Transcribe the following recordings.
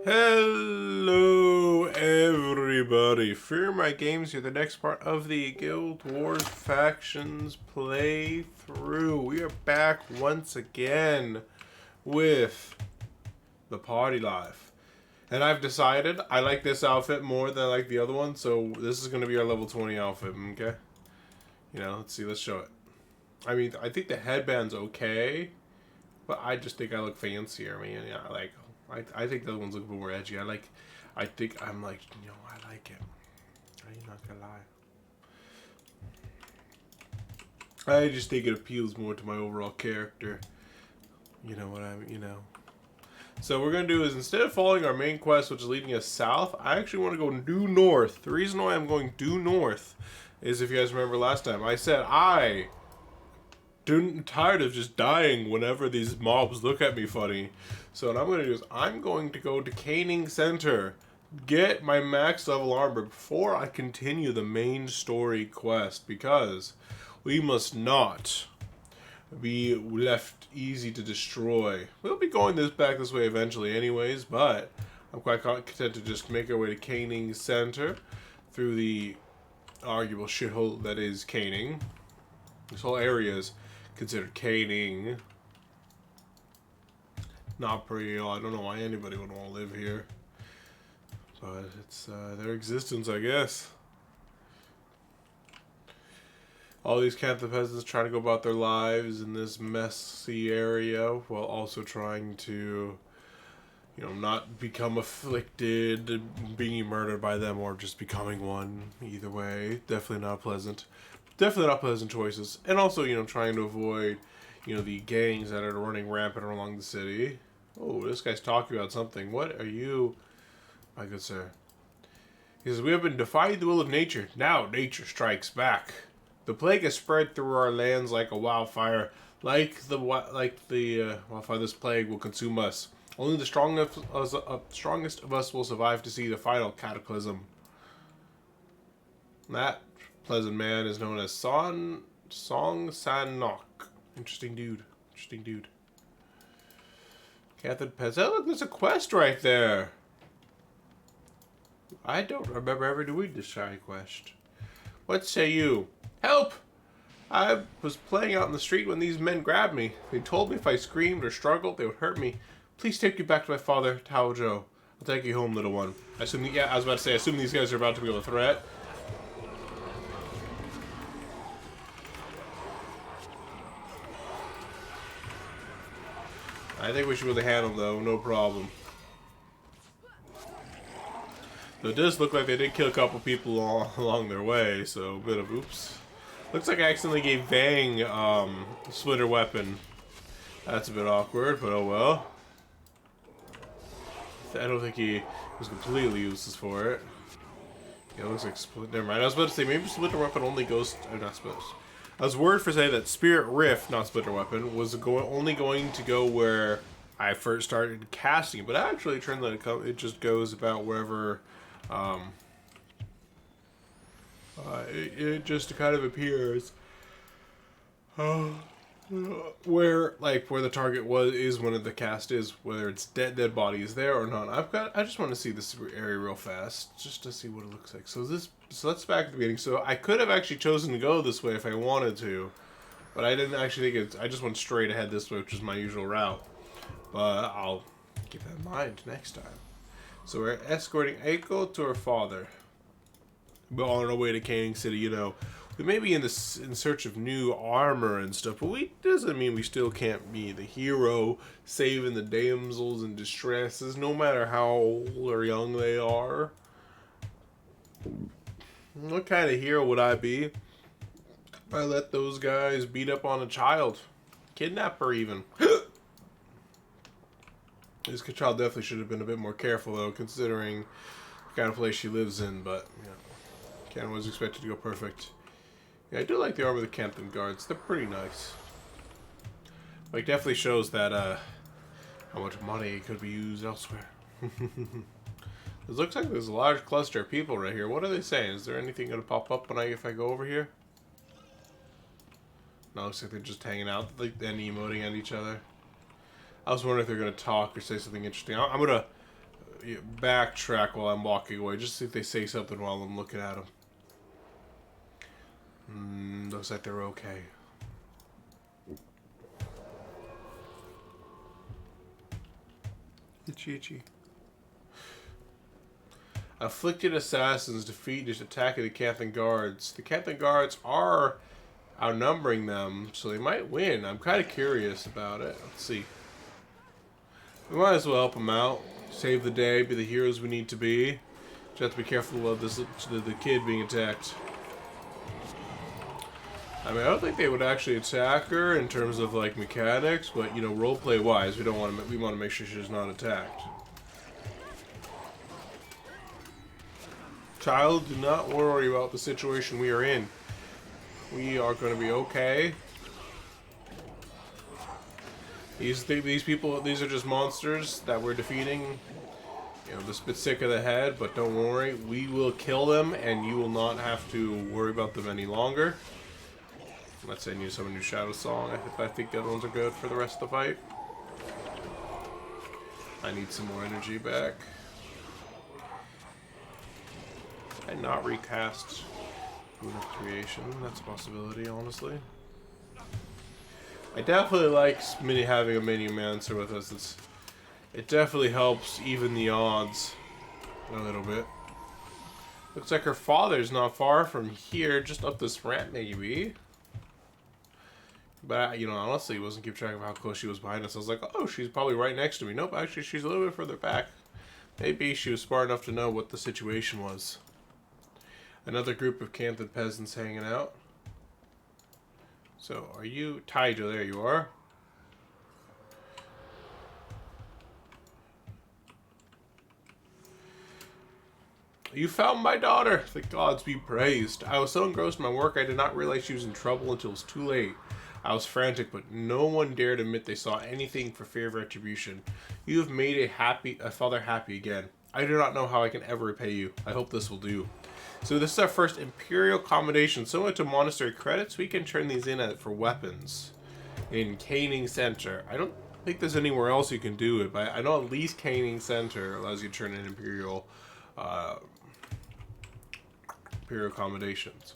Hello everybody, Fearmy Games here, the next part of the Guild Wars Factions playthrough. We are back once again with the party life. And I've decided I like this outfit more than I like the other one, so this is going to be our level 20 outfit, okay? You know, let's see, let's show it. I mean, I think the headband's okay, but I just think I look fancier. I mean, yeah, I think those ones look a bit more edgy. I think I'm like, you know, I like it. I'm not gonna lie. I just think it appeals more to my overall character. You know what I mean, you know. So what we're gonna do is, instead of following our main quest, which is leading us south, I actually want to go due north. The reason why I'm going due north is, if you guys remember last time, I said I'm tired of just dying whenever these mobs look at me funny. So what I'm going to do is I'm going to go to Kaineng Center, get my max level armor before I continue the main story quest, because we must not be left easy to destroy. We'll be going back this way eventually anyways, but I'm quite content to just make our way to Kaineng Center through the arguable shithole that is Kaineng. This whole area is considered Kaineng. Not pretty. I don't know why anybody would want to live here, but it's their existence, I guess. All these Cantha peasants trying to go about their lives in this messy area, while also trying to, you know, not become afflicted, being murdered by them, or just becoming one. Either way, definitely not pleasant. Definitely not pleasant choices. And also, you know, trying to avoid, you know, the gangs that are running rampant along the city. Oh, this guy's talking about something. What are you, my good sir? He says, we have been defying the will of nature. Now nature strikes back. The plague has spread through our lands like a wildfire. Like the wildfire, this plague will consume us. Only the strongest of us will survive to see the final cataclysm. That pleasant man is known as Song San-nok. Interesting dude. Interesting dude. Catherine Pez. Oh, look, there's a quest right there. I don't remember ever doing this shy quest. What say you? Help! I was playing out in the street when these men grabbed me. They told me if I screamed or struggled, they would hurt me. Please take me back to my father, Tao Zhou. I'll take you home, little one. I was about to say, I assume these guys are about to be a threat. I think we should be able to handle them, though, no problem. So it does look like they did kill a couple people along their way, so a bit of oops. Looks like I accidentally gave Vang a splitter weapon. That's a bit awkward, but oh well. I don't think he was completely useless for it. Yeah, it looks like split. Never mind. I was about to say maybe splitter weapon only goes. I'm not supposed. I was worried for saying that Spirit Rift, not Splitter Weapon, was only going to go where I first started casting it, but actually it turns out it just goes about wherever it just kind of appears where the target is when the cast is, whether it's dead body is there or not. I just want to see this area real fast just to see what it looks like. So let's back at the beginning. So I could have actually chosen to go this way if I wanted to, but I didn't actually think I just went straight ahead this way, which is my usual route. But I'll keep that in mind next time. So we're escorting Eiko to her father. We're on our way to Kaineng City. You know, we may be in search of new armor and stuff, but doesn't mean we still can't be the hero saving the damsels in distresses, no matter how old or young they are. What kind of hero would I be if I let those guys beat up on a child? Kidnap her even. This child definitely should have been a bit more careful, though, considering the kind of place she lives in, but, you know, can't always expect it to go perfect. Yeah, I do like the armor of the Canthan guards. They're pretty nice. Like, definitely shows that, how much money could be used elsewhere. It looks like there's a large cluster of people right here. What are they saying? Is there anything going to pop up if I go over here? No, it looks like they're just hanging out, like, and emoting at each other. I was wondering if they're going to talk or say something interesting. I'm going to backtrack while I'm walking away, just to see if they say something while I'm looking at them. Looks like they're okay. Itchy, itchy. Afflicted assassins defeat this attack of the Kaineng guards. The Kaineng guards are outnumbering them, so they might win. I'm kind of curious about it. Let's see. We might as well help them out. Save the day, be the heroes we need to be. Just have to be careful of this, the kid being attacked. I mean, I don't think they would actually attack her in terms of like mechanics, but you know, roleplay wise, we want to make sure she's not attacked. Child, do not worry about the situation we are in. We are going to be okay. These people, these are just monsters that we're defeating. You know, just a bit sick of the head, but don't worry, we will kill them, and you will not have to worry about them any longer. Let's send you some new Shadow Song. I think the other ones are good for the rest of the fight. I need some more energy back. And not recast Boon of Creation. That's a possibility, honestly. I definitely like having a Mini-Mancer with us. It definitely helps even the odds a little bit. Looks like her father's not far from here, just up this ramp maybe. But, you know, honestly, I wasn't keep track of how close she was behind us. I was like, oh, she's probably right next to me. Nope, actually, she's a little bit further back. Maybe she was smart enough to know what the situation was. Another group of Kaineng peasants hanging out. So, are you... Taiju, there you are. You found my daughter! The gods be praised. I was so engrossed in my work, I did not realize she was in trouble until it was too late. I was frantic, but no one dared admit they saw anything for fear of retribution. You have made a father happy again. I do not know how I can ever repay you. I hope this will do. So this is our first Imperial Commendation. Similar to Monastery Credits, we can turn these in for weapons in Kaineng Center. I don't think there's anywhere else you can do it, but I know at least Kaineng Center allows you to turn in Imperial Commendations.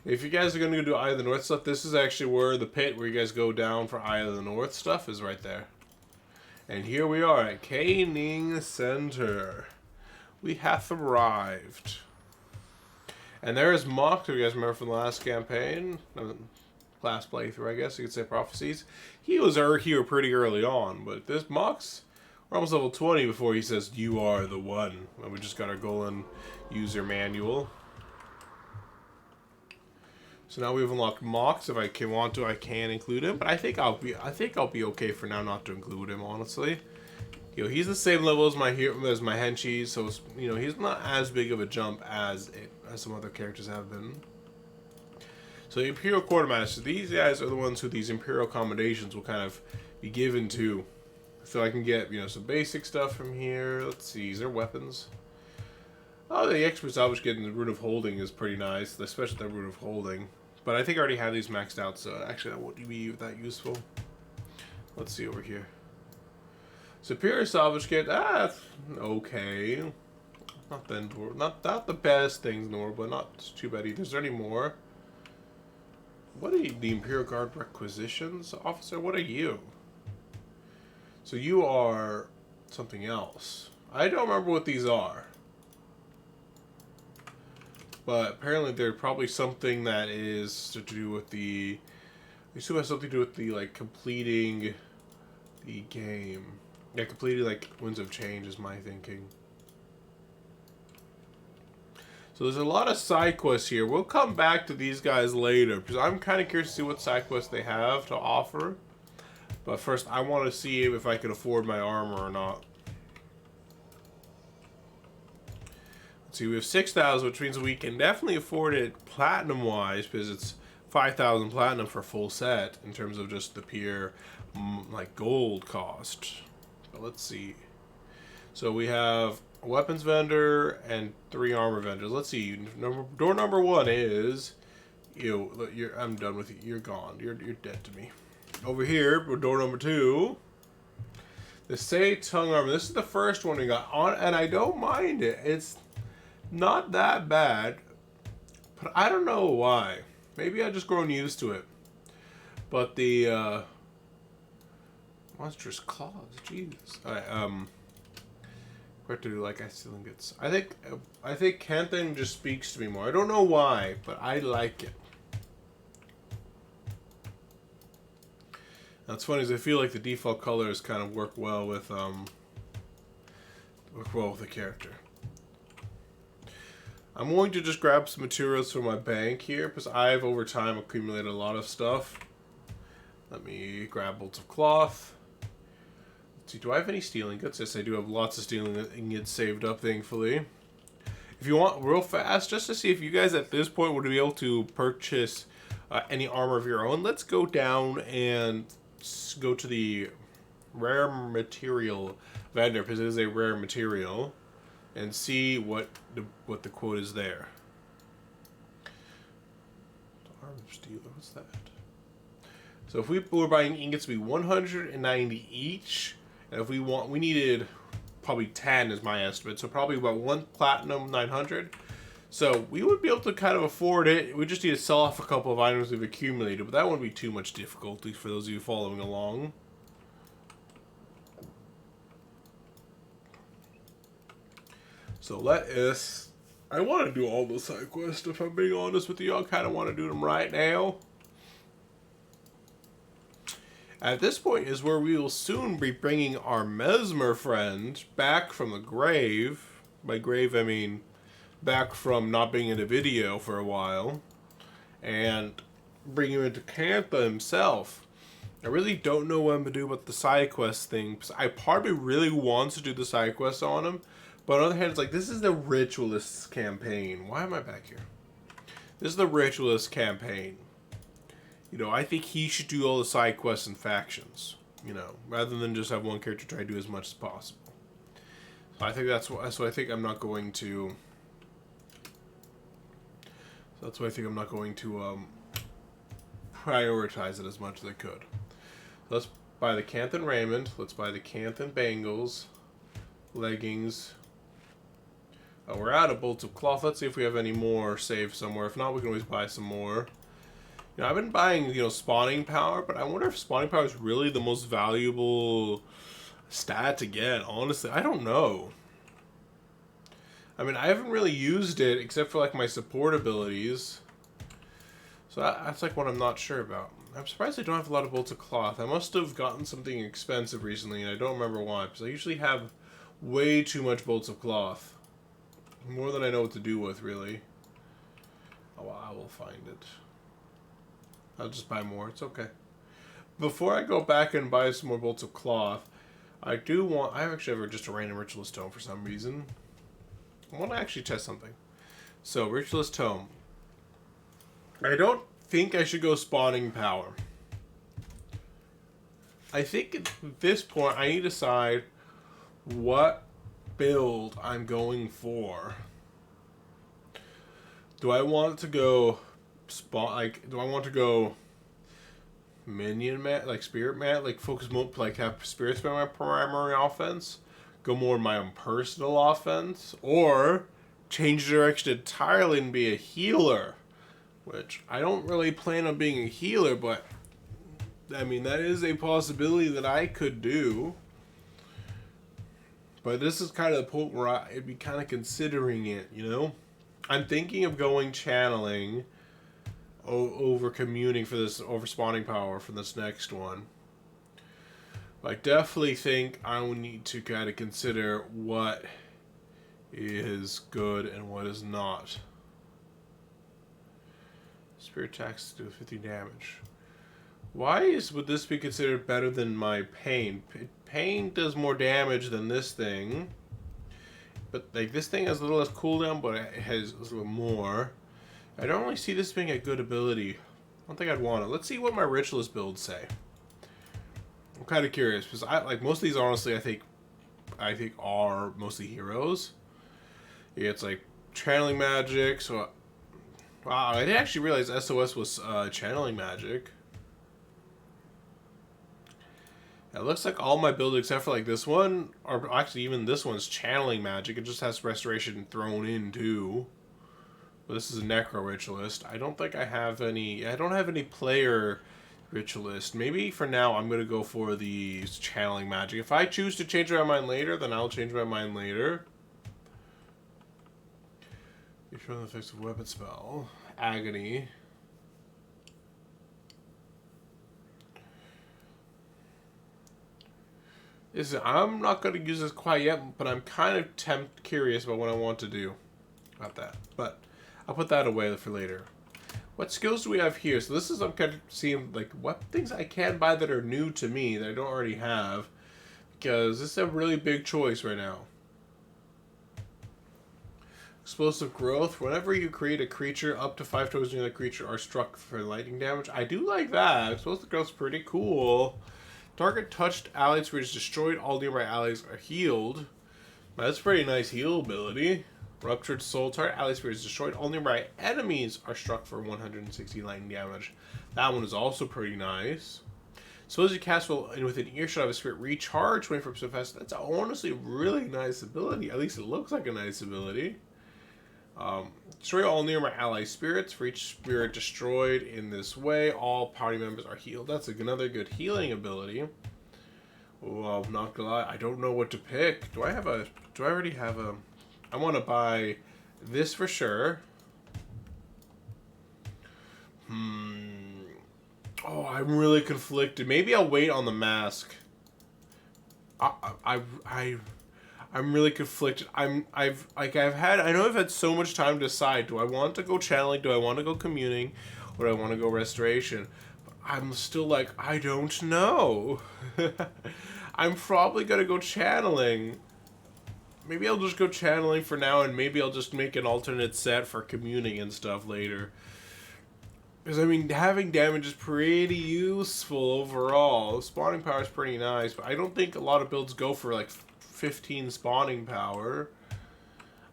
If you guys are going to do Eye of the North stuff, this is actually where the pit where you guys go down for Eye of the North stuff is right there. And here we are at Kaineng Center. We have arrived. And there is Mock, who you guys remember from the last campaign, last playthrough, I guess you could say, Prophecies. He was here pretty early on, but this Mock's, we're almost level 20 before he says, you are the one. And we just got our Golan user manual. So now we've unlocked Mox. If I want to, I can include him, but I think I'll be okay for now not to include him, honestly. You know, he's the same level as my henchies, so it's, you know, he's not as big of a jump as some other characters have been. So the Imperial Quartermaster, these guys are the ones who these Imperial Commendations will kind of be given to. So I can get, you know, some basic stuff from here. Let's see, is there weapons? Oh, the Expert Salvage getting the Rune of Holding is pretty nice, especially the Rune of Holding. But I think I already have these maxed out, so actually that won't be that useful. Let's see over here. Superior Salvage Kit, okay. Not the best things, but not too bad either. Is there any more? What are you, the Imperial Guard Requisitions Officer? What are you? So you are something else. I don't remember what these are. But apparently they're probably something that is to do with the... I assume it has something to do with the, like, completing the game. Yeah, completing, like, Winds of Change is my thinking. So there's a lot of side quests here. We'll come back to these guys later, because I'm kind of curious to see what side quests they have to offer. But first, I want to see if I can afford my armor or not. See, we have 6,000, which means we can definitely afford it platinum-wise, because it's 5,000 platinum for full set in terms of just the pure, like, gold cost. But let's see. So we have a weapons vendor and 3 armor vendors. Let's see. Door number 1 is you. I'm done with you. You're gone. You're dead to me. Over here, door number 2. The Say Tongue Armor. This is the first one we got on, and I don't mind it. It's not that bad, but I don't know why. Maybe I've just grown used to it. But the monstrous claws, Jesus. Alright, what to do? Like I still think it's. I think Kaineng just speaks to me more. I don't know why, but I like it. That's funny, is I feel like the default colors kind of work well with the character. I'm going to just grab some materials from my bank here because I've over time accumulated a lot of stuff. Let me grab bolts of cloth. Let's see, do I have any steel ingots? Yes, I do have lots of steel ingots saved up, thankfully. If you want, real fast, just to see if you guys at this point would be able to purchase any armor of your own, let's go down and go to the rare material vendor, because it is a rare material, and see what the quote is there. Armor steel, what's that? So if we were buying ingots, to be 190 each, and if we needed probably 10 is my estimate, so probably about 1 platinum 900. So we would be able to kind of afford it. We just need to sell off a couple of items we've accumulated, but that wouldn't be too much difficulty for those of you following along. So let us... I want to do all the side quests, if I'm being honest with you. I kind of want to do them right now. At this point is where we will soon be bringing our Mesmer friend back from the grave. By grave, I mean back from not being in a video for a while, and bring him into Kaineng himself. I really don't know what I'm going to do about the side quest thing, because I part of me really wants to do the side quest on him, but on the other hand, it's like, this is the Ritualist campaign. Why am I back here? This is the Ritualist campaign. You know, I think he should do all the side quests and factions, you know, rather than just have one character try to do as much as possible. So I think that's why, I think I'm not going to... That's why I think I'm not going to prioritize it as much as I could. So let's buy the Kaineng raiment. Let's buy the Kaineng bangles, leggings. Oh, we're out of bolts of cloth. Let's see if we have any more saved somewhere. If not, we can always buy some more. You know, I've been buying, you know, spawning power, but I wonder if spawning power is really the most valuable stat to get. Honestly, I don't know. I mean, I haven't really used it except for like my support abilities. So that's like what I'm not sure about. I'm surprised I don't have a lot of bolts of cloth. I must have gotten something expensive recently and I don't remember why. Because I usually have way too much bolts of cloth. More than I know what to do with, really. Oh, well, I will find it. I'll just buy more. It's okay. Before I go back and buy some more bolts of cloth, I actually have just a random Ritualist Tome for some reason. I want to actually test something. So, Ritualist Tome. I don't think I should go spawning power. I think at this point I need to decide what build I'm going for. Do I want to go do I want to go minion mat, like spirit mat, like focus more, like have spirits be my primary offense? Go more my own personal offense, or change direction entirely and be a healer, which I don't really plan on being a healer, but I mean, that is a possibility that I could do. But this is kind of the point where I'd be kind of considering it, you know? I'm thinking of going channeling over communing for this, over spawning power for this next one. I definitely think I will need to kind of consider what is good and what is not. Spirit attacks do 50 damage. Why would this be considered better than my pain? Pain does more damage than this thing. But like this thing has a little less cooldown, but it has a little more. I don't really see this being a good ability. I don't think I'd want it. Let's see what my Ritualist builds say. I'm kind of curious because I like most of these. Honestly, I think are mostly heroes. Yeah, it's like channeling magic. So, wow, I didn't actually realize SOS was channeling magic. It looks like all my builds except for like this one, or actually even this one's channeling magic. It just has restoration thrown in too. But this is a necro ritualist. I don't think I have any. I don't have any player ritualist. Maybe for now I'm gonna go for the channeling magic. If I choose to change my mind later, then I'll change my mind later. You show the effects of weapon spell. Agony. I'm not going to use this quite yet, but I'm kind of curious about what I want to do about that. But I'll put that away for later. What skills do we have here? So this is, I'm kind of seeing like what things I can buy that are new to me that I don't already have. Because this is a really big choice right now. Explosive growth. Whenever you create a creature, up to 5 tokens near the creature are struck for lightning damage. I do like that. Explosive growth's pretty cool. Target touched allied spirits destroyed. All nearby allies are healed. That's a pretty nice heal ability. Ruptured soul. Target allied spirits destroyed. All nearby enemies are struck for 160 lightning damage. That one is also pretty nice. Suppose you cast while within earshot of a spirit, recharge 24% faster. That's honestly a really nice ability. At least it looks like a nice ability. Destroy all nearby ally spirits. For each spirit destroyed in this way, all party members are healed. That's another good healing ability. Oh, I'm not gonna lie. I don't know what to pick. Do I already have a... I want to buy this for sure. Oh, I'm really conflicted. Maybe I'll wait on the mask. I'm really conflicted. I know I've had so much time to decide. Do I want to go channeling? Do I want to go communing? Or do I want to go restoration? But I'm still like, I don't know. I'm probably going to go channeling. Maybe I'll just go channeling for now, and maybe I'll just make an alternate set for communing and stuff later. Because, I mean, having damage is pretty useful overall. Spawning power is pretty nice, but I don't think a lot of builds go for, like, 15 spawning power.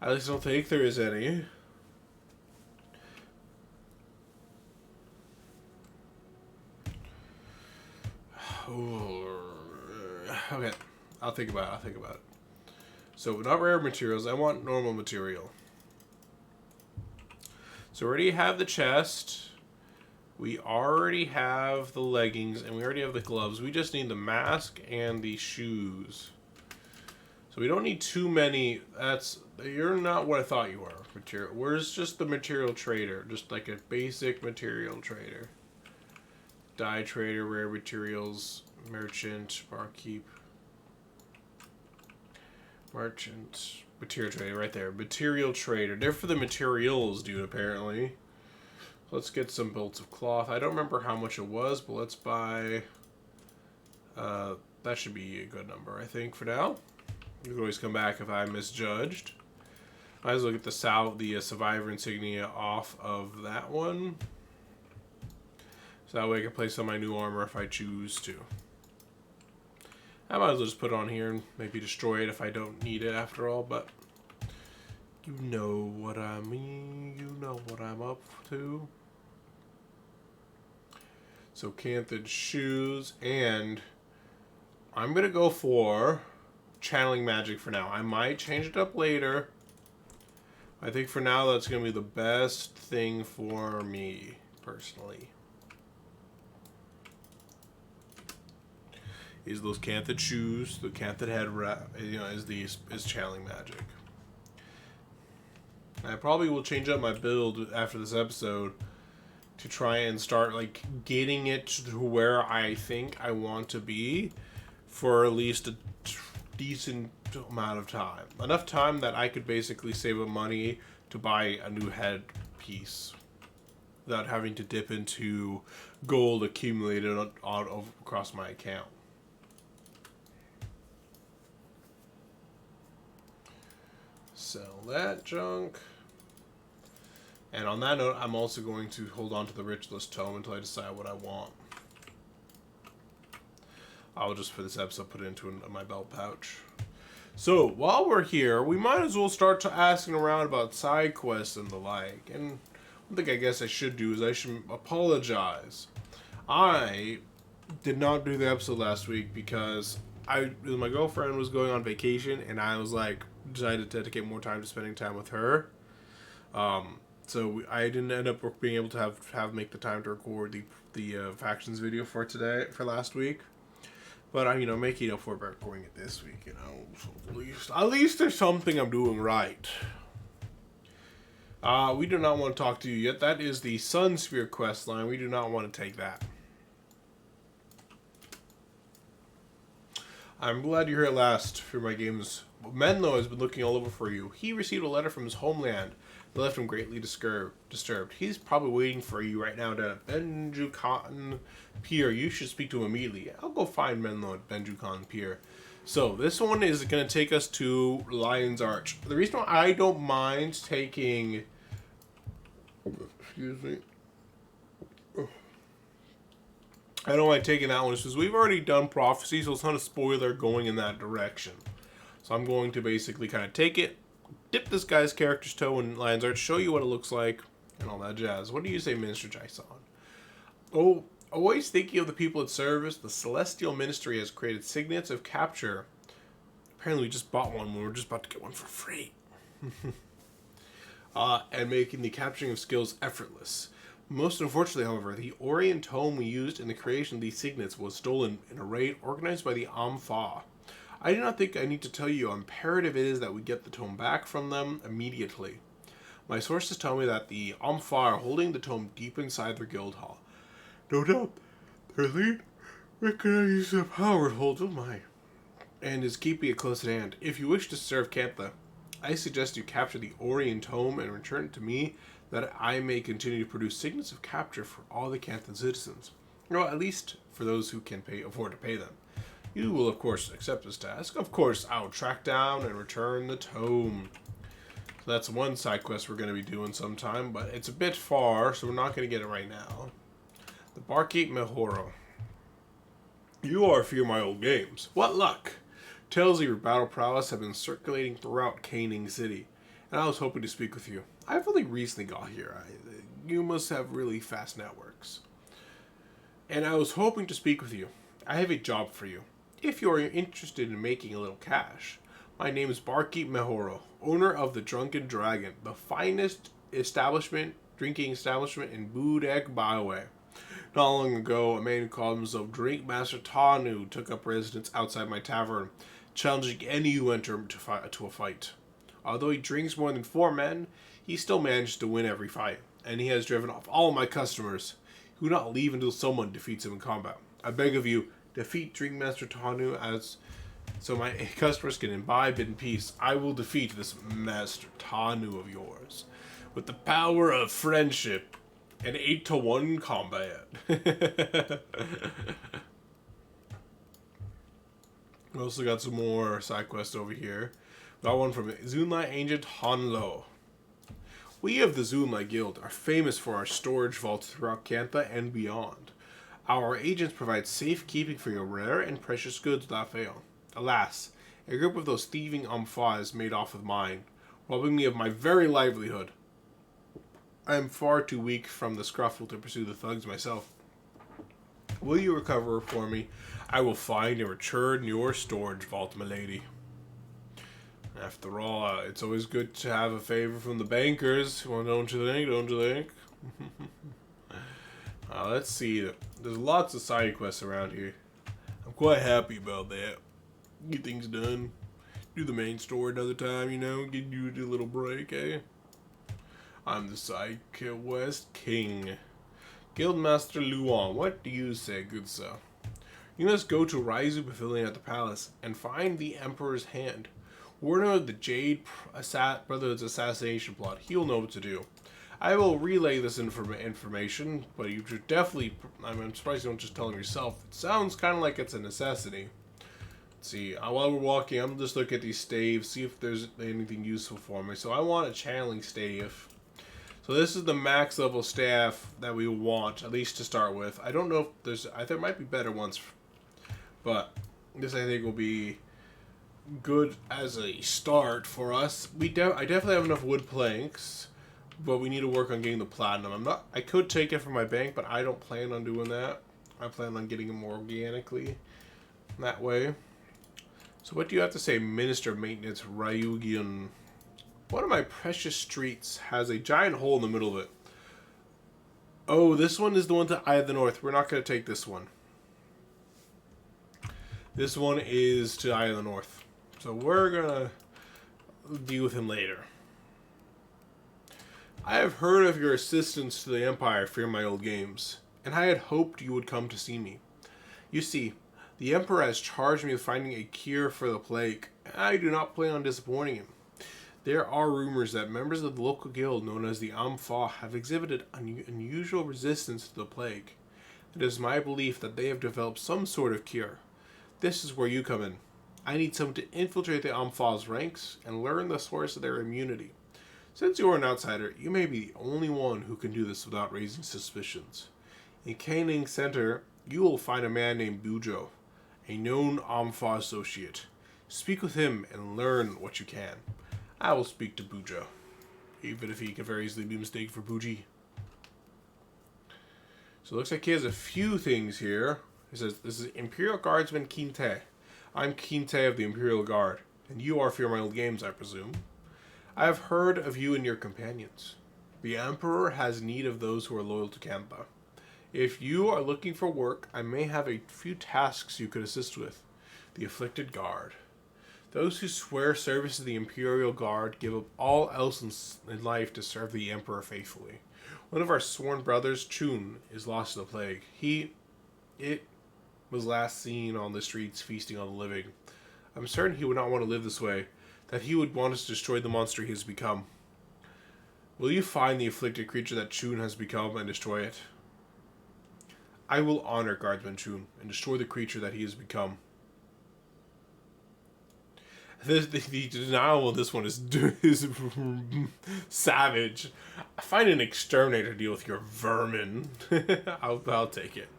At least I don't think there is any. Okay, I'll think about it. So, not rare materials. I want normal material. So, we already have the chest. We already have the leggings, and we already have the gloves. We just need the mask and the shoes. So we don't need too many. You're not what I thought you were. Material. Where's just the material trader? Just like a basic material trader. Dye trader, rare materials, merchant, barkeep. Merchant, material trader, right there. Material trader. They're for the materials, dude, apparently. Let's get some bolts of cloth. I don't remember how much it was, but let's buy... that should be a good number, I think, for now. You can always come back if I misjudged. Might as well get the survivor insignia off of that one. So that way I can place on my new armor if I choose to. I might as well just put it on here and maybe destroy it if I don't need it after all, but you know what I mean. You know what I'm up to. So Canthed shoes, and I'm going to go for channeling magic for now. I might change it up later. I think for now that's going to be the best thing for me, personally. Is those Canthed shoes, the Canthed head wrap, is channeling magic. I probably will change up my build after this episode to try and start like getting it to where I think I want to be for at least a decent amount of time. Enough time that I could basically save up money to buy a new head piece without having to dip into gold accumulated across my account. Sell that junk. And on that note, I'm also going to hold on to the Ritualist Tome until I decide what I want. I'll just, for this episode, put it into my belt pouch. So, while we're here, we might as well start asking around about side quests and the like. And one thing I guess I should do is I should apologize. I did not do the episode last week because my girlfriend was going on vacation, and I was like, decided to dedicate more time to spending time with her. So I didn't end up being able to have make the time to record the factions video for last week. But I'm making up for it by recording it this week. So at least there's something I'm doing right. We do not want to talk to you yet. That is the Sun Sphere quest line. We do not want to take that. I'm glad you're here at last for my games. Menlo has been looking all over for you. He received a letter from his homeland that left him greatly disturbed. He's probably waiting for you right now down at Benjukan Pier. You should speak to him immediately. I'll go find Menlo at Benjukan Pier. So this one is going to take us to Lion's Arch. The reason why I don't mind taking... Excuse me. I don't mind taking that one because we've already done Prophecy, so it's not a spoiler going in that direction. So I'm going to basically kind of take it, dip this guy's character's toe in Lion's Arch, show you what it looks like, and all that jazz. What do you say, Minister Jason? Oh, always thinking of the people at service, the Celestial Ministry has created signets of capture. Apparently we just bought one when we were just about to get one for free. And making the capturing of skills effortless. Most unfortunately, however, the Orient tome we used in the creation of these signets was stolen in a raid organized by the Ampha. I do not think I need to tell you how imperative it is that we get the tome back from them immediately. My sources tell me that the Ampha are holding the tome deep inside their guild hall. No doubt, their lead recognizes the power it holds, and is keeping it close at hand. If you wish to serve Kantha, I suggest you capture the Orient tome and return it to me, that I may continue to produce signets of capture for all the Kanthan citizens. At least for those who can afford to pay them. You will, of course, accept this task. Of course, I'll track down and return the tome. So that's one side quest we're going to be doing sometime, but it's a bit far, so we're not going to get it right now. The Barkeep Mehoro. You are Fear My Old Games. What luck! Tales of your battle prowess have been circulating throughout Kaineng City, and I was hoping to speak with you. I've only recently got here. You must have really fast networks. And I was hoping to speak with you. I have a job for you. If you are interested in making a little cash, my name is Barkeep Mehoro, owner of the Drunken Dragon, the finest drinking establishment in Budek Byway. Not long ago, a man who called himself Drink Master Tanu took up residence outside my tavern, challenging any who enter to a fight. Although he drinks more than 4 men, he still manages to win every fight, and he has driven off all my customers, who will not leave until someone defeats him in combat. I beg of you, defeat Drink Master Tanu so my customers can imbibe in peace. I will defeat this Master Tanu of yours with the power of friendship and 8-to-1 combat. We also got some more side quests over here. Got one from Zunlai Agent Hanlo. We of the Zunlai Guild are famous for our storage vaults throughout Kantha and beyond. Our agents provide safekeeping for your rare and precious goods without fail. Alas, a group of those thieving Amphas made off with mine, robbing me of my very livelihood. I am far too weak from the scruffle to pursue the thugs myself. Will you recover for me? I will find and return your storage vault, milady. After all, it's always good to have a favor from the bankers. Well, don't you think? Don't you think? Let's see. There's lots of side quests around here. I'm quite happy about that. Get things done. Do the main story another time, Get you a little break, eh? I'm the side quest king. Guildmaster Luan, what do you say, good sir? You must go to Raizu Pavilion at the palace and find the Emperor's hand. Warn him of the Jade Brotherhood's assassination plot. He'll know what to do. I will relay this information, but you should definitely... I'm surprised you don't just tell him yourself. It sounds kind of like it's a necessity. Let's see. While we're walking, I'm just looking at these staves, see if there's anything useful for me. So I want a channeling stave. So this is the max level staff that we want, at least to start with. I don't know if there's... there might be better ones, but this I think will be good as a start for us. I definitely have enough wood planks, but we need to work on getting the platinum. I could take it from my bank, but I don't plan on doing that. I plan on getting them more organically that way. So what do you have to say, Minister of Maintenance Ryugyun? One of my precious streets has a giant hole in the middle of it. Oh, this one is the one to Eye of the North. We're not going to take this one. This one is to Eye of the North. So we're going to deal with him later. I have heard of your assistance to the Empire, Fearmy old games, and I had hoped you would come to see me. You see, the Emperor has charged me with finding a cure for the plague, and I do not plan on disappointing him. There are rumors that members of the local guild known as the Amfa have exhibited unusual resistance to the plague. It is my belief that they have developed some sort of cure. This is where you come in. I need someone to infiltrate the Amfa's ranks and learn the source of their immunity. Since you are an outsider, you may be the only one who can do this without raising suspicions. In Kaineng Center, you will find a man named Bujo, a known Amfa associate. Speak with him and learn what you can. I will speak to Bujo, even if he can very easily be mistaken for Buji. So it looks like he has a few things here. He says, this is Imperial Guardsman Kinte. I'm Kinte of the Imperial Guard, and you are Fearmy Old Games, I presume. I have heard of you and your companions. The Emperor has need of those who are loyal to Kempa. If you are looking for work, I may have a few tasks you could assist with. The Afflicted Guard. Those who swear service to the Imperial Guard give up all else in life to serve the Emperor faithfully. One of our sworn brothers, Chun, is lost to the plague. It was last seen on the streets feasting on the living. I'm certain he would not want to live this way, that he would want us to destroy the monster he has become. Will you find the afflicted creature that Chun has become and destroy it? I will honor Guardsman Chun and destroy the creature that he has become. The denial of this one is savage. I find an exterminator to deal with your vermin. I'll take it.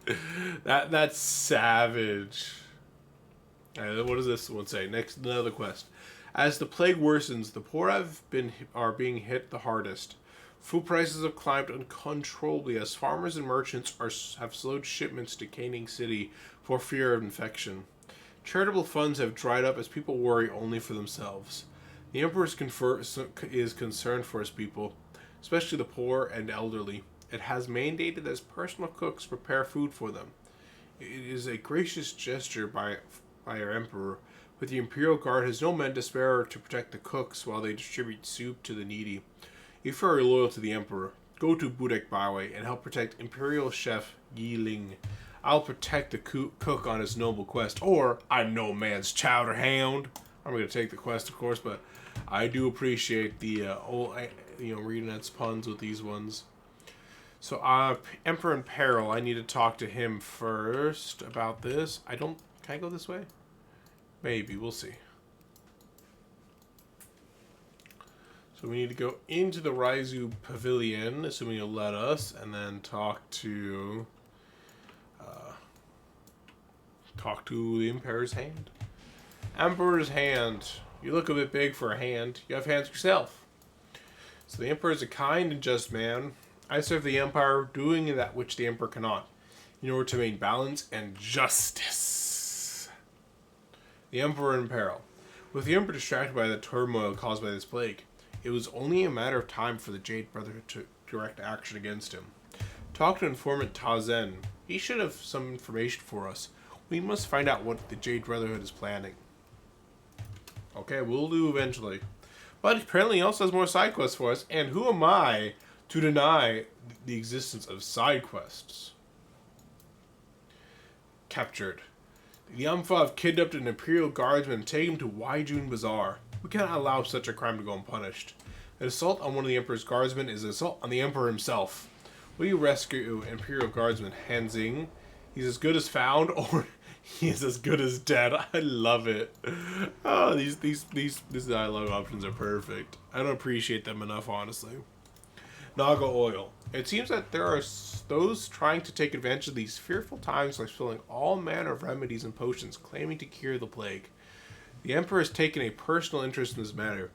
That's savage. What does this one say? Next, another quest. As the plague worsens, the poor are being hit the hardest. Food prices have climbed uncontrollably as farmers and merchants have slowed shipments to Kaineng City for fear of infection. Charitable funds have dried up as people worry only for themselves. The Emperor is concerned for his people, especially the poor and elderly. It has mandated that his personal cooks prepare food for them. It is a gracious gesture by our Emperor, but the Imperial Guard has no men to spare to protect the cooks while they distribute soup to the needy. If you are loyal to the Emperor, go to Budek Byway and help protect Imperial Chef Yi Ling. I'll protect the cook on his noble quest, or I'm no man's chowder hound. I'm going to take the quest, of course, but I do appreciate the reading its puns with these ones. So, Emperor in Peril, I need to talk to him first about this. Can I go this way? Maybe, we'll see. So we need to go into the Raizu Pavilion, assuming you'll let us, and then talk to the Emperor's hand. Emperor's hand. You look a bit big for a hand. You have hands yourself. So the Emperor is a kind and just man. I serve the Empire, doing that which the Emperor cannot, in order to maintain balance and justice. The Emperor in Peril. With the Emperor distracted by the turmoil caused by this plague, it was only a matter of time for the Jade Brotherhood to direct action against him. Talk to informant Tazen. He should have some information for us. We must find out what the Jade Brotherhood is planning. Okay, we'll do eventually. But apparently he also has more side quests for us, and who am I to deny the existence of side quests? Captured. The Amfa have kidnapped an Imperial Guardsman and taken him to Waijun Bazaar. We cannot allow such a crime to go unpunished. An assault on one of the Emperor's Guardsmen is an assault on the Emperor himself. Will you rescue Imperial Guardsman Hanzing? He's as good as found, or he is as good as dead. I love it. Oh, these dialogue options are perfect. I don't appreciate them enough, honestly. Naga oil. It seems that there are those trying to take advantage of these fearful times by spilling all manner of remedies and potions, claiming to cure the plague. The Emperor has taken a personal interest in this matter.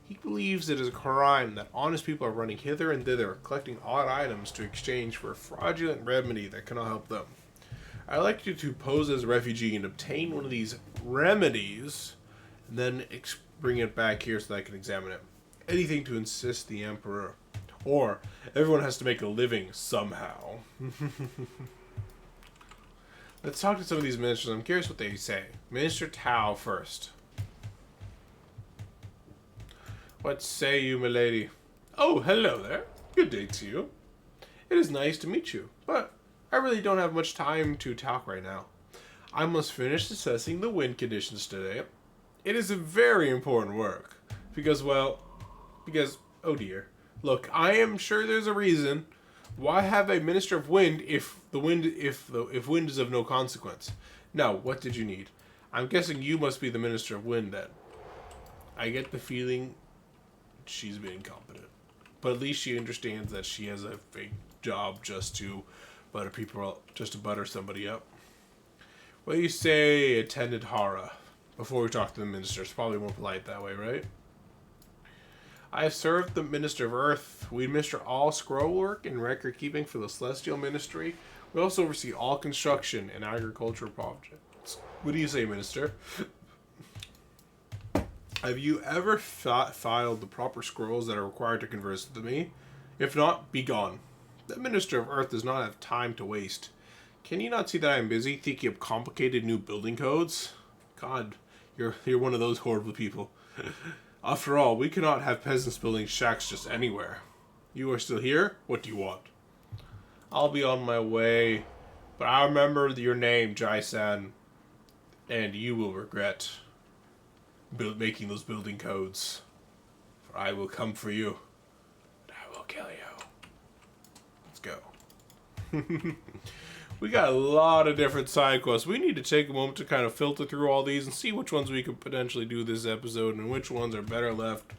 He believes it is a crime that honest people are running hither and thither, collecting odd items to exchange for a fraudulent remedy that cannot help them. I'd like you to pose as a refugee and obtain one of these remedies, and then bring it back here so that I can examine it. Anything to assist the Emperor. Or, everyone has to make a living somehow. Let's talk to some of these ministers. I'm curious what they say. Minister Tao first. What say you, milady? Oh, hello there. Good day to you. It is nice to meet you, but I really don't have much time to talk right now. I must finish assessing the wind conditions today. It is a very important work. Because, oh dear. Look, I am sure there's a reason. Why have a minister of wind if wind is of no consequence? Now, what did you need? I'm guessing you must be the minister of wind then. I get the feeling she's being incompetent. But at least she understands that she has a fake job just to butter somebody up. What do you say, attendant Hara? Before we talk to the minister, it's probably more polite that way, right? I have served the Minister of Earth. We administer all scroll work and record keeping for the Celestial Ministry. We also oversee all construction and agricultural projects. What do you say, Minister? Have you ever filed the proper scrolls that are required to converse with me? If not, be gone. The Minister of Earth does not have time to waste. Can you not see that I am busy thinking of complicated new building codes? God, you're one of those horrible people. After all, we cannot have peasants building shacks just anywhere. You are still here? What do you want? I'll be on my way, but I'll remember your name, Jai-san, and you will regret making those building codes. For I will come for you, and I will kill you. Let's go. We got a lot of different side quests. We need to take a moment to kind of filter through all these and see which ones we could potentially do this episode and which ones are better left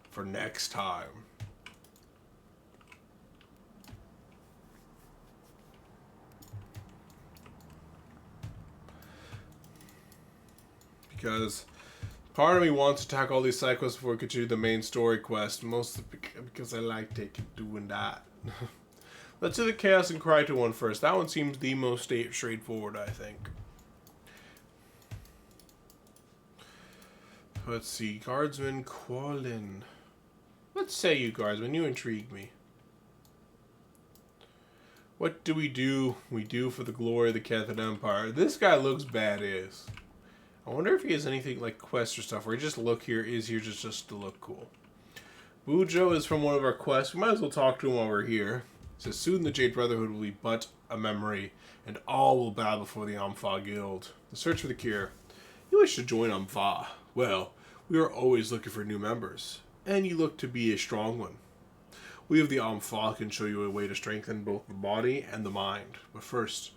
for next time. Because part of me wants to tackle all these side quests before we continue the main story quest, mostly because I like doing that. Let's do the Chaos and Kryto one first. That one seems the most straightforward, I think. Let's see. Guardsman Qualin. What say you, Guardsman? You intrigue me. What do? We do for the glory of the Cathan Empire. This guy looks badass. I wonder if he has anything like quests or stuff, or he just is here just to look cool. Bujo is from one of our quests. We might as well talk to him while we're here. It says, soon the Jade Brotherhood will be but a memory, and all will bow before the Ampha Guild. The search for the cure. You wish to join Ampha. Well, we are always looking for new members, and you look to be a strong one. We of the Ampha can show you a way to strengthen both the body and the mind. But first,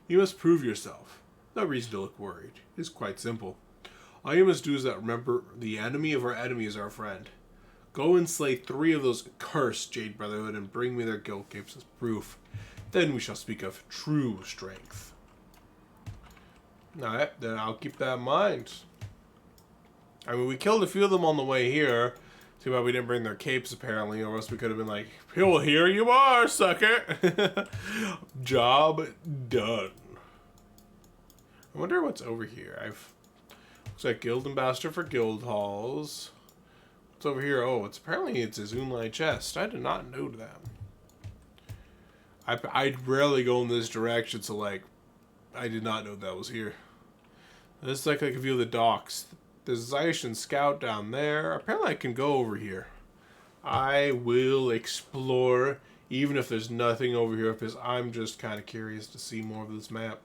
you must prove yourself. No reason to look worried. It is quite simple. All you must do is that remember the enemy of our enemy is our friend. Go and slay 3 of those cursed Jade Brotherhood and bring me their guild capes as proof. Then we shall speak of true strength. Alright, then I'll keep that in mind. I mean, we killed a few of them on the way here. Too bad we didn't bring their capes, apparently, or else we could have been like, well, here you are, sucker! Job done. I wonder what's over here. Looks like Guild Ambassador for Guild Halls. What's over here? Oh, apparently it's a Zunlai chest. I did not know that. I rarely go in this direction, so like, I did not know that was here. This is like a view of the docks. There's a Zaishan scout down there. Apparently I can go over here. I will explore, even if there's nothing over here, because I'm just kind of curious to see more of this map.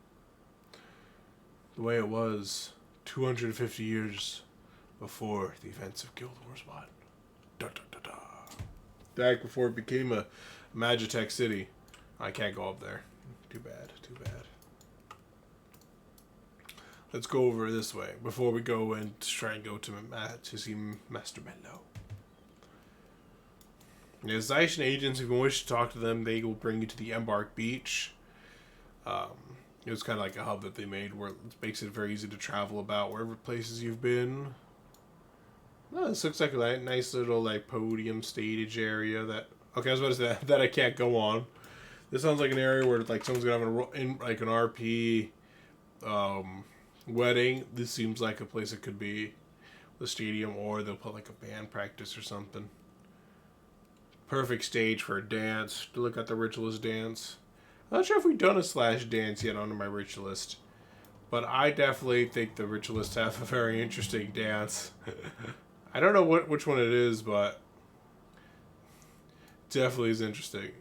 The way it was 250 years before the events of Guild Wars 1. Da, da, da, da. Back before it became a Magitech city. I can't go up there. Too bad, too bad. Let's go over this way before we go and try and go to see Master Menlo. Yeah, Zaishan agents, if you wish to talk to them, they will bring you to the Embark Beach. It was kind of like a hub that they made where it makes it very easy to travel about wherever places you've been. Oh, this looks like a nice little like podium stage area that. Okay, I was about to say that I can't go on. This sounds like an area where like someone's gonna have like an RP wedding, this seems like a place it could be the stadium, or they'll put like a band practice or something. Perfect stage for a dance. To look at the ritualist dance. I'm not sure if we've done a slash dance yet under my ritualist, but I definitely think the ritualists have a very interesting dance. I don't know which one it is, but definitely is interesting.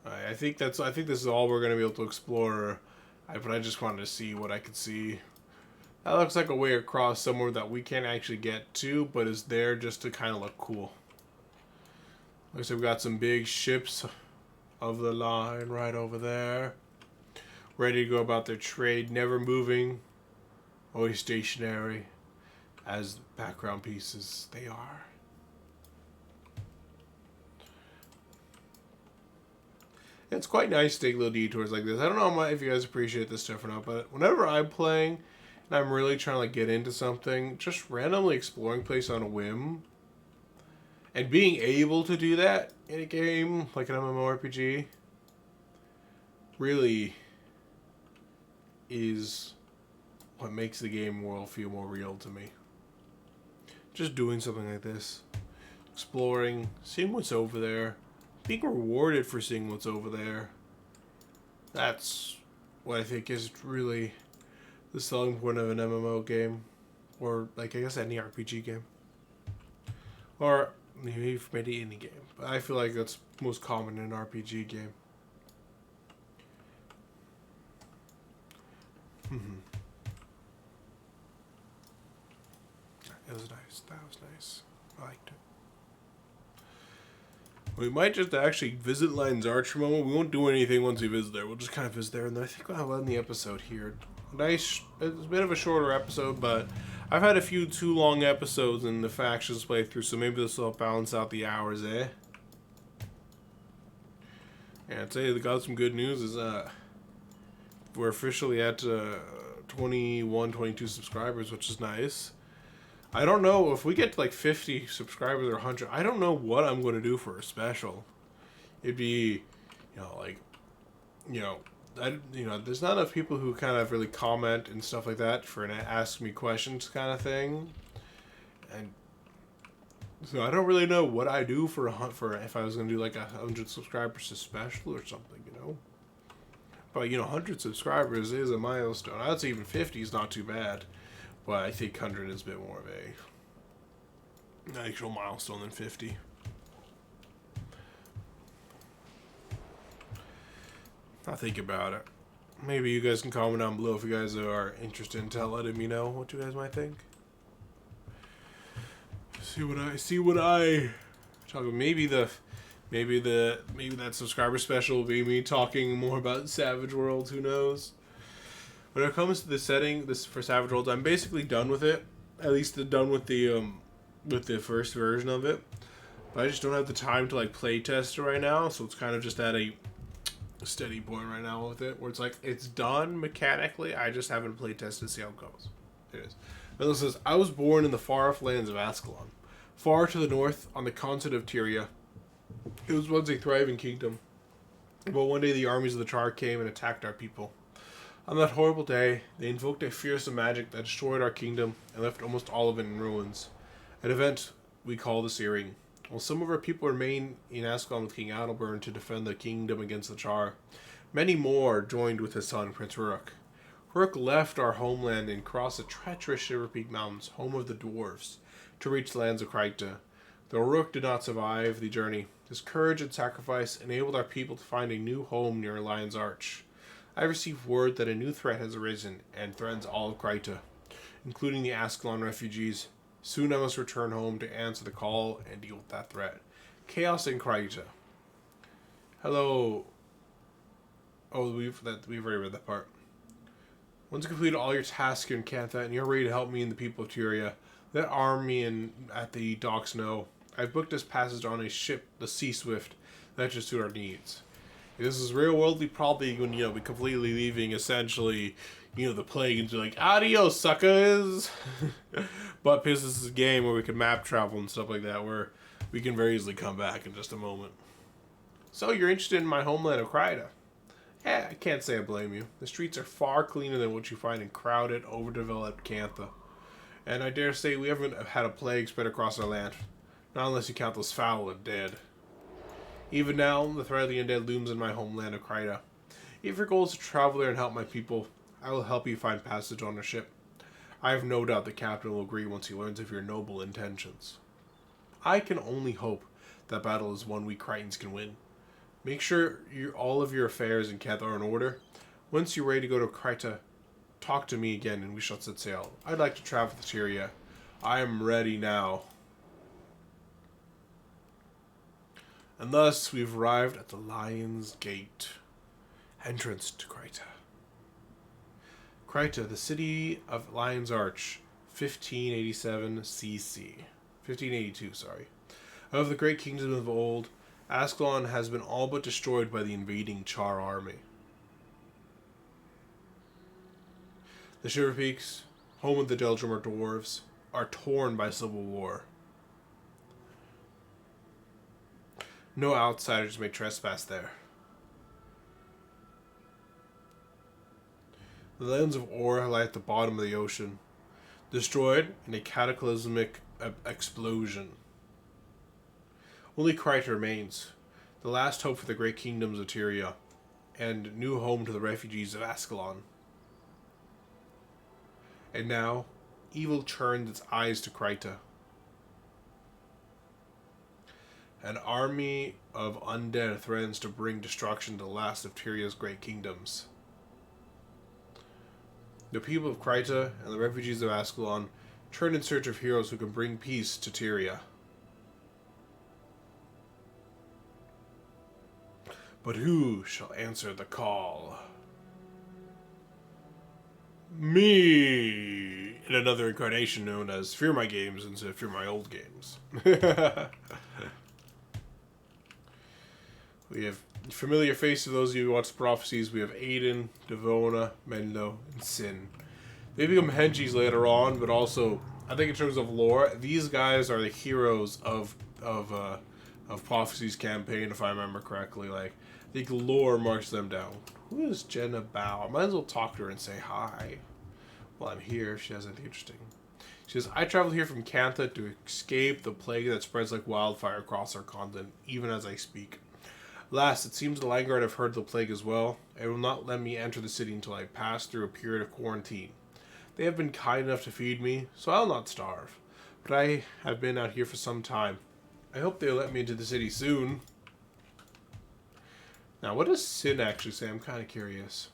I think this is all we're gonna be able to explore. But I just wanted to see what I could see. That looks like a way across somewhere that we can't actually get to, but is there just to kind of look cool. Looks like we've got some big ships of the line right over there, ready to go about their trade, never moving, always stationary, as background pieces they are. It's quite nice to take little detours like this. I don't know if you guys appreciate this stuff or not, but whenever I'm playing and I'm really trying to like get into something, just randomly exploring place on a whim and being able to do that in a game like an MMORPG really is what makes the game world feel more real to me. Just doing something like this, exploring, seeing what's over there, being rewarded for seeing what's over there. That's what I think is really the selling point of an MMO game, or like I guess any RPG game, or maybe any game. But I feel like that's most common in an RPG game. It was nice. That was nice. I liked it. We might just actually visit Lion's Arch for a moment. We won't do anything once we visit there. We'll just kind of visit there, and then I think I'll end the episode here. Nice. It's a bit of a shorter episode, but I've had a few too long episodes in the factions playthrough, so maybe this will balance out the hours, eh? And I'd say they got some good news is we're officially at 21, 22 subscribers, which is nice. I don't know if we get to like 50 subscribers or 100. I don't know what I'm going to do for a special. It'd be, there's not enough people who kind of really comment and stuff like that for an ask me questions kind of thing, and so I don't really know what I do for if I was going to do like 100 subscribers a special or something, But 100 subscribers is a milestone. I'd say even 50 is not too bad. But I think 100 is a bit more of an actual milestone than 50. I'll think about it. Maybe you guys can comment down below if you guys are interested in letting me know what you guys might think. See what I talk about. Maybe that subscriber special will be me talking more about Savage Worlds. Who knows? When it comes to the setting, this for Savage Worlds, I'm basically done with it. At least done with the first version of it. But I just don't have the time to like play test it right now, so it's kind of just at a steady point right now with it, where it's like it's done mechanically. I just haven't play tested to see how it goes. It is. And it says, I was born in the far-off lands of Ascalon, far to the north on the continent of Tyria. It was once a thriving kingdom, but one day the armies of the Char came and attacked our people. On that horrible day, they invoked a fearsome magic that destroyed our kingdom and left almost all of it in ruins. An event we call the Searing. While some of our people remain in Ascalon with King Adalbern to defend the kingdom against the Char, many more joined with his son, Prince Uruk. Uruk left our homeland and crossed the treacherous Shiver Peak Mountains, home of the dwarves, to reach the lands of Kryta. Though Uruk did not survive the journey, his courage and sacrifice enabled our people to find a new home near Lion's Arch. I received word that a new threat has arisen and threatens all of Kryta, including the Ascalon refugees. Soon I must return home to answer the call and deal with that threat. Chaos in Kryta. Hello. Oh, we've already read that part. Once you completed all your tasks here in Cantha and you're ready to help me and the people of Tyria, let army at the docks know. I've booked us passage on a ship, the Sea Swift, that should suit our needs. This is real worldly, probably when be completely leaving essentially, the plague and be like, adios, suckers. But this is a game where we can map travel and stuff like that, where we can very easily come back in just a moment. So you're interested in my homeland of Kryta? I can't say I blame you. The streets are far cleaner than what you find in crowded, overdeveloped Cantha. And I dare say we haven't had a plague spread across our land. Not unless you count those foul and dead. Even now, the threat of the undead looms in my homeland of Kryta. If your goal is to travel there and help my people, I will help you find passage on a ship. I have no doubt the captain will agree once he learns of your noble intentions. I can only hope that battle is one we Crichtons can win. Make sure all of your affairs in Keth are in order. Once you're ready to go to Kryta, talk to me again and we shall set sail. I'd like to travel to Tyria. I am ready now. And thus we've arrived at the Lion's Gate. Entrance to Kryta. Kryta, the city of Lion's Arch, 1587 CC. 1582, sorry. Of the great kingdom of old, Ascalon has been all but destroyed by the invading Char army. The Shiver Peaks, home of the Deldrimmer dwarves, are torn by civil war. No outsiders may trespass there. The lands of Ora lie at the bottom of the ocean, destroyed in a cataclysmic explosion. Only Kryta remains, the last hope for the great kingdoms of Tyria, and new home to the refugees of Ascalon. And now, evil turns its eyes to Kryta. An army of undead threatens to bring destruction to the last of Tyria's great kingdoms. The people of Kryta and the refugees of Ascalon turn in search of heroes who can bring peace to Tyria. But who shall answer the call? Me! In another incarnation known as Fearmy Games instead of Fearmy Old Games. We have familiar faces of those of you who watch Prophecies. We have Aiden, Devona, Menlo, and Sin. They become henchies later on, but also, I think in terms of lore, these guys are the heroes of Prophecies campaign, if I remember correctly. Like, I think lore marks them down. Who is Jenna Bow? I might as well talk to her and say hi. Well, I'm here if she has anything interesting. She says, I traveled here from Cantha to escape the plague that spreads like wildfire across our continent, even as I speak. Last, it seems the Lion Guard have heard the plague as well, and will not let me enter the city until I pass through a period of quarantine. They have been kind enough to feed me, so I'll not starve. But I have been out here for some time. I hope they'll let me into the city soon. Now, what does Sin actually say? I'm kind of curious.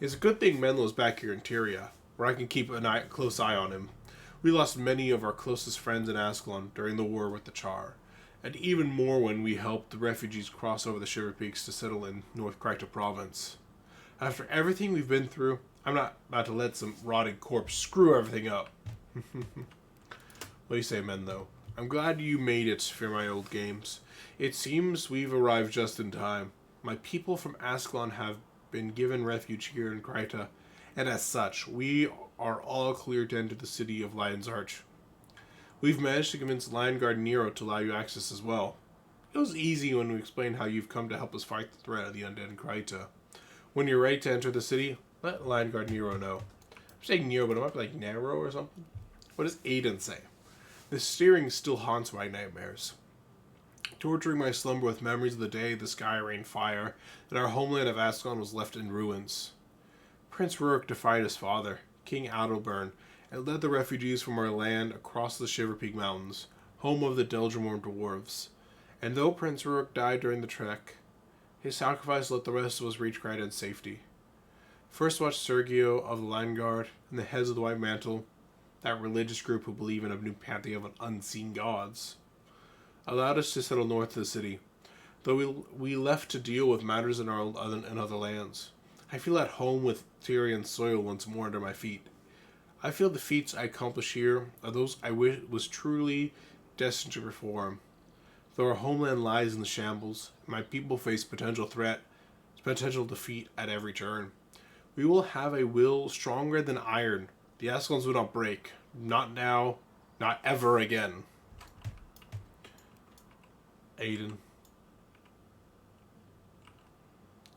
It's a good thing Menlo's back here in Tyria, where I can keep a close eye on him. We lost many of our closest friends in Ascalon during the war with the Char, and even more when we helped the refugees cross over the Shiver Peaks to settle in North Kryta province. After everything we've been through, I'm not about to let some rotting corpse screw everything up. What do you say, Menlo? I'm glad you made it for my old games. It seems we've arrived just in time. My people from Ascalon have been given refuge here in Kryta, and as such, we are all clear to enter the city of Lion's Arch. We've managed to convince Lion Guard Nero to allow you access as well. It was easy when we explained how you've come to help us fight the threat of the undead in Kryta. When you're ready to enter the city, let Lion Guard Nero know. I'm saying Nero, but it might be like Nero or something. What does Aiden say? The steering still haunts my nightmares, torturing my slumber with memories of the day the sky rained fire, and our homeland of Ascalon was left in ruins. Prince Rurik defied his father, King Adalbern, and led the refugees from our land across the Shiver Peak Mountains, home of the Deldrimmer dwarves. And though Prince Rurik died during the trek, his sacrifice let the rest of us reach Kryta in safety. First watch Sergio of the Lion Guard and the heads of the White Mantle, that religious group who believe in a new pantheon of unseen gods, allowed us to settle north of the city, though we left to deal with matters in other lands. I feel at home with Tyrian soil once more under my feet. I feel the feats I accomplish here are those I wish was truly destined to perform. Though our homeland lies in the shambles, my people face potential defeat at every turn. We will have a will stronger than iron. The Ascalons will not break. Not now. Not ever again. Aiden.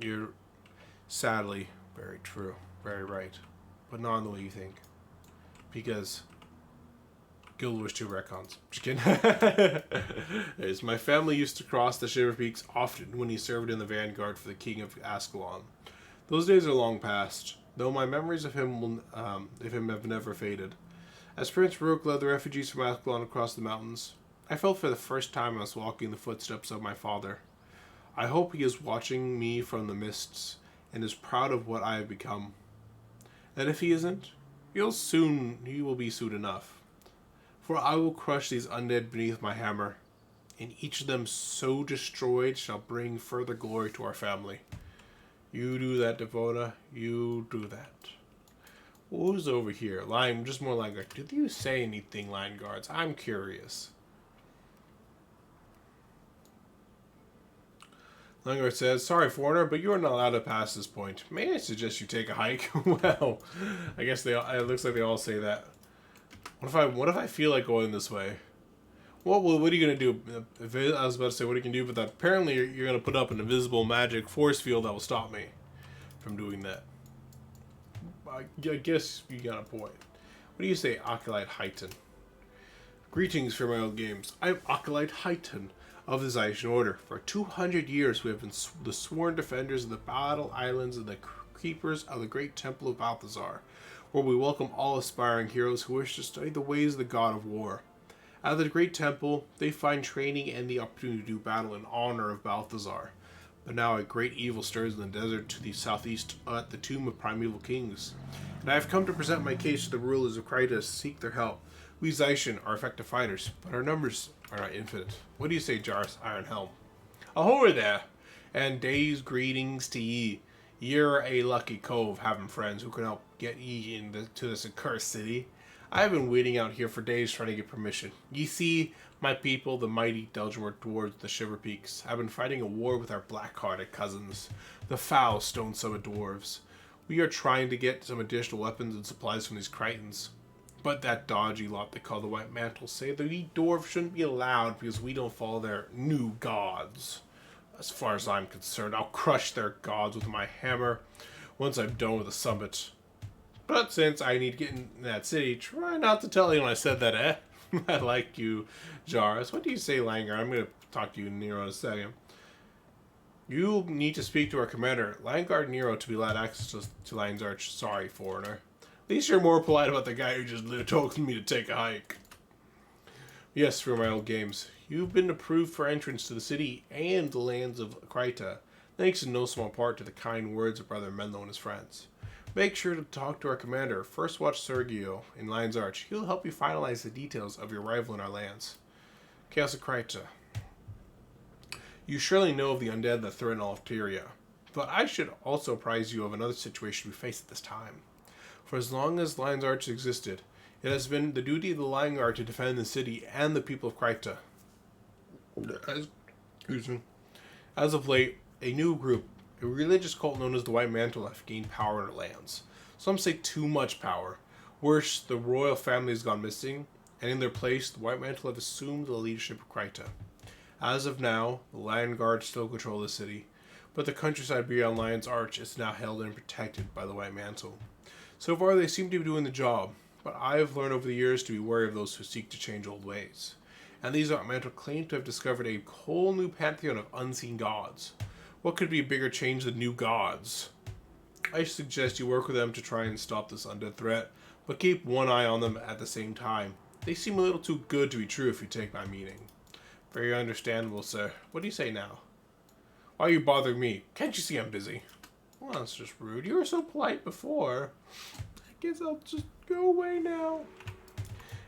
You're sadly very true, very right, but not in the way you think. Because Guild Wars 2 retcons. Just kidding. As my family used to cross the Shiver Peaks often when he served in the vanguard for the King of Ascalon. Those days are long past, though my memories of him have never faded. As Prince Rook led the refugees from Ascalon across the mountains, I felt for the first time I was walking the footsteps of my father. I hope he is watching me from the mists and is proud of what I have become. And if he isn't, he will be soon enough. For I will crush these undead beneath my hammer, and each of them so destroyed shall bring further glory to our family. You do that, Devona. You do that. Who's over here? Just more line guard. Did you say anything, line guards? I'm curious. Line guard says, "Sorry, foreigner, but you are not allowed to pass this point. May I suggest you take a hike?" Well, I guess it looks like they all say that. What if I feel like going this way? What are you gonna do? I was about to say, what are you gonna do? But that apparently you're gonna put up an invisible magic force field that will stop me from doing that. I guess you got a point. What do you say, Acolyte Hyton? Greetings for my old games. I am Acolyte Hyton of the Zaitian Order. For 200 years we have been the sworn defenders of the Battle Islands and the keepers of the great Temple of Balthazar, where we welcome all aspiring heroes who wish to study the ways of the god of war. At the great temple, they find training and the opportunity to do battle in honor of Balthazar. But now a great evil stirs in the desert to the southeast at the tomb of primeval kings. And I have come to present my case to the rulers of Krita to seek their help. We Zaitian are effective fighters, but our numbers are not infinite. What do you say, Jarus Ironhelm? Ahoy there, and days greetings to ye. You're a lucky cove having friends who can help get ye to this accursed city. I have been waiting out here for days trying to get permission. Ye see, my people, the mighty Delgeward towards the Shiver Peaks, have been fighting a war with our black-hearted cousins, the foul Stone Summit dwarves. We are trying to get some additional weapons and supplies from these Critons. But that dodgy lot they call the White Mantle say that we dwarves shouldn't be allowed because we don't follow their new gods. As far as I'm concerned, I'll crush their gods with my hammer once I'm done with the summit. But since I need to get in that city, try not to tell anyone I said that, eh? I like you, Jarus. What do you say, Langer? I'm going to talk to you, Nero, in a second. You need to speak to our commander, Langard Nero, to be allowed access to Lion's Arch. Sorry, foreigner. At least you're more polite about the guy who just told me to take a hike. Yes, for my old games. You've been approved for entrance to the city and the lands of Krita, thanks in no small part to the kind words of Brother Menlo and his friends. Make sure to talk to our commander, First Watch Sergio, in Lion's Arch. He'll help you finalize the details of your arrival in our lands. Chaos of Krita. You surely know of the undead that threaten Altaria, but I should also apprise you of another situation we face at this time. For as long as Lion's Arch existed, it has been the duty of the Lion Guard to defend the city and the people of Krita. As of late, a new group, a religious cult known as the White Mantle, have gained power in our lands. Some say too much power. Worse, the royal family has gone missing, and in their place, the White Mantle have assumed the leadership of Krita. As of now, the Lion Guard still control the city, but the countryside beyond Lion's Arch is now held and protected by the White Mantle. So far, they seem to be doing the job, but I have learned over the years to be wary of those who seek to change old ways. And these White Mantle claim to have discovered a whole new pantheon of unseen gods. What could be a bigger change than new gods? I suggest you work with them to try and stop this undead threat, but keep one eye on them at the same time. They seem a little too good to be true if you take my meaning. Very understandable, sir. What do you say now? Why are you bothering me? Can't you see I'm busy? Well, that's just rude. You were so polite before. I guess I'll just go away now.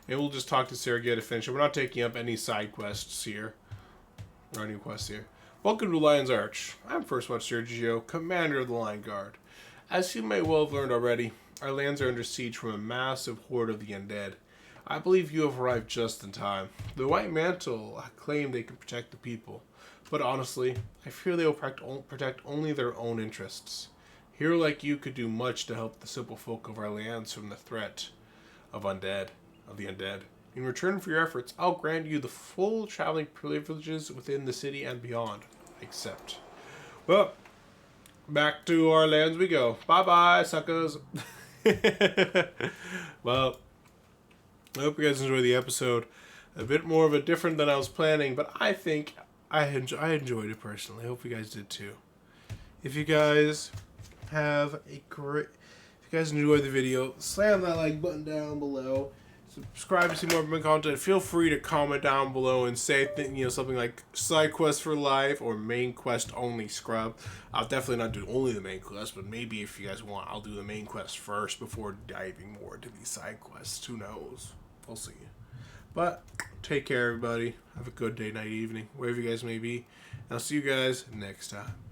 And we'll just talk to Sergei to finish it. We're not taking up any side quests here. Or any quests here. Welcome to Lion's Arch. I'm First Watch Sergio, commander of the Lion Guard. As you may well have learned already, our lands are under siege from a massive horde of the undead. I believe you have arrived just in time. The White Mantle claim they can protect the people, but honestly, I fear they will protect only their own interests. Hero like you could do much to help the simple folk of our lands from the threat of the undead. In return for your efforts, I'll grant you the full traveling privileges within the city and beyond. Except, well, back to our lands we go. Bye-bye, suckers. Well, I hope you guys enjoyed the episode. A bit more of a different than I was planning, but I think I enjoyed it personally. I hope you guys did too. If you guys have a great... If you guys enjoyed the video, slam that like button down below. Subscribe to see more of my content. Feel free to comment down below and say something like side quest for life or main quest only, scrub. I'll definitely not do only the main quest, but maybe if you guys want, I'll do the main quest first before diving more into these side quests. Who knows? We'll see. But take care, everybody. Have a good day, night, evening, wherever you guys may be. And I'll see you guys next time.